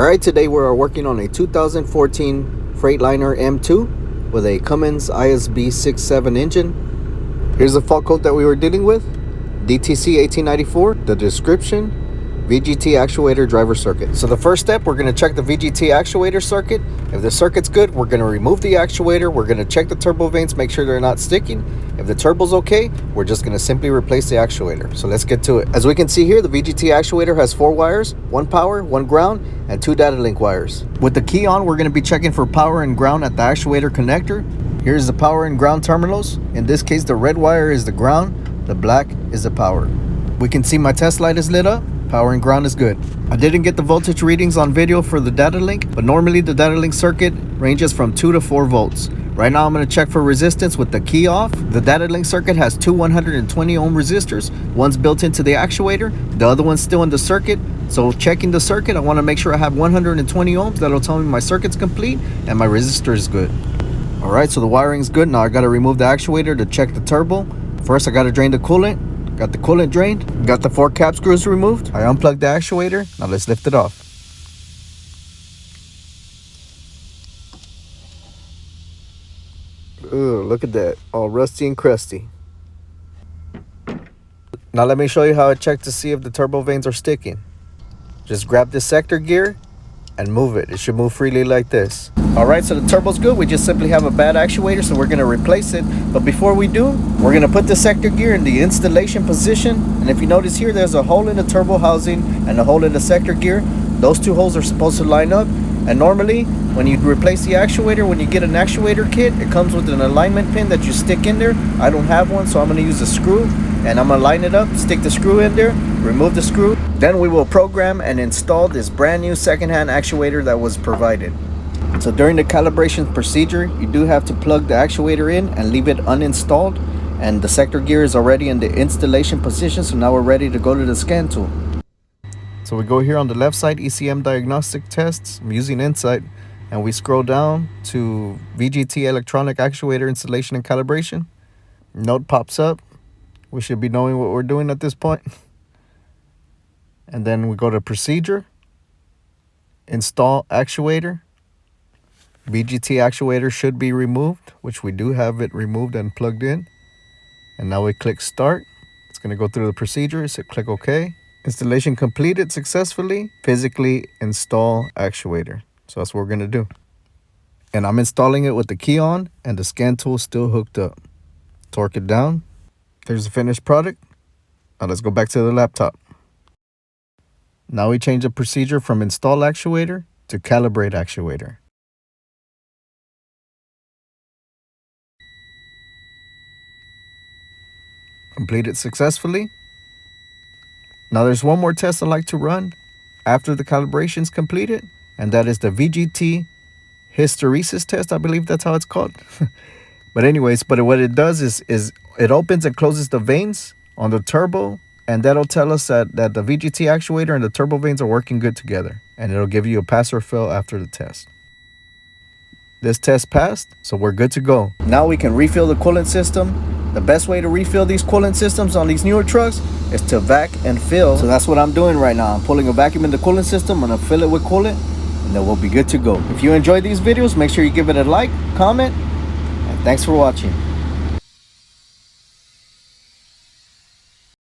Alright, today we are working on a 2014 Freightliner M2 with a Cummins ISB 6.7 engine. Here's the fault code that we were dealing with. DTC 1894, the description, VGT actuator driver circuit. So the first step, we're going to check the VGT actuator circuit. If the circuit's good, we're going to remove the actuator. We're going to check the turbo vanes, make sure they're not sticking. If the turbo's okay, we're just going to simply replace the actuator. So let's get to it. As we can see here, the VGT actuator has 4 wires, 1 power, 1 ground, and 2 data link wires. With the key on, we're going to be checking for power and ground at the actuator connector. Here's the power and ground terminals. In this case, the red wire is the ground, the black is the power. We can see my test light is lit up. Power and ground is good. I didn't get the voltage readings on video for the data link, but normally the data link circuit ranges from 2 to 4 volts. Right now I'm going to check for resistance with the key off. The data link circuit has 2 120 ohm resistors. One's built into the actuator, the other one's still in the circuit. So checking the circuit, I want to make sure I have 120 ohms. That'll tell me my circuit's complete and my resistor is good. Alright, so the wiring's good. Now I got to remove the actuator to check the turbo. First I got to drain the coolant. Got the coolant drained, got the 4 cap screws removed. I unplugged the actuator. Now let's lift it off. Ooh, look at that, all rusty and crusty. Now let me show you how I check to see if the turbo vanes are sticking. Just grab this sector gear and move it. It should move freely like this. Alright, so the turbo's good. We just simply have a bad actuator, so we're going to replace it. But before we do, we're going to put the sector gear in the installation position. And if you notice here, there's a hole in the turbo housing and a hole in the sector gear. Those 2 holes are supposed to line up. And normally, when you replace the actuator, when you get an actuator kit, it comes with an alignment pin that you stick in there. I don't have one, so I'm going to use a screw. And I'm going to line it up, stick the screw in there, remove the screw. Then we will program and install this brand new secondhand actuator that was provided. So during the calibration procedure, you do have to plug the actuator in and leave it uninstalled. And the sector gear is already in the installation position, so now we're ready to go to the scan tool. So we go here on the left side, ECM diagnostic tests. I'm using Insight. And we scroll down to VGT electronic actuator installation and calibration. Note pops up. We should be knowing what we're doing at this point. And then we go to procedure, install actuator. VGT actuator should be removed, which we do have it removed and plugged in. And now we click start. It's going to go through the procedure, so click OK. Installation completed successfully. Physically install actuator. So that's what we're going to do. And I'm installing it with the key on and the scan tool still hooked up. Torque it down. There's the finished product. Now let's go back to the laptop. Now we change the procedure from install actuator to calibrate actuator. Completed successfully. Now there's one more test I like to run after the calibration is completed, and that is the VGT hysteresis test. I believe that's how it's called. But anyways, what it does is it opens and closes the vanes on the turbo, and that'll tell us that the VGT actuator and the turbo vanes are working good together, and it'll give you a pass or fail after the test. This test passed, so we're good to go. Now we can refill the coolant system. The best way to refill these coolant systems on these newer trucks is to vac and fill. So that's what I'm doing right now. I'm pulling a vacuum in the coolant system. I'm gonna fill it with coolant, and then we'll be good to go. If you enjoyed these videos, make sure you give it a like, comment, and thanks for watching.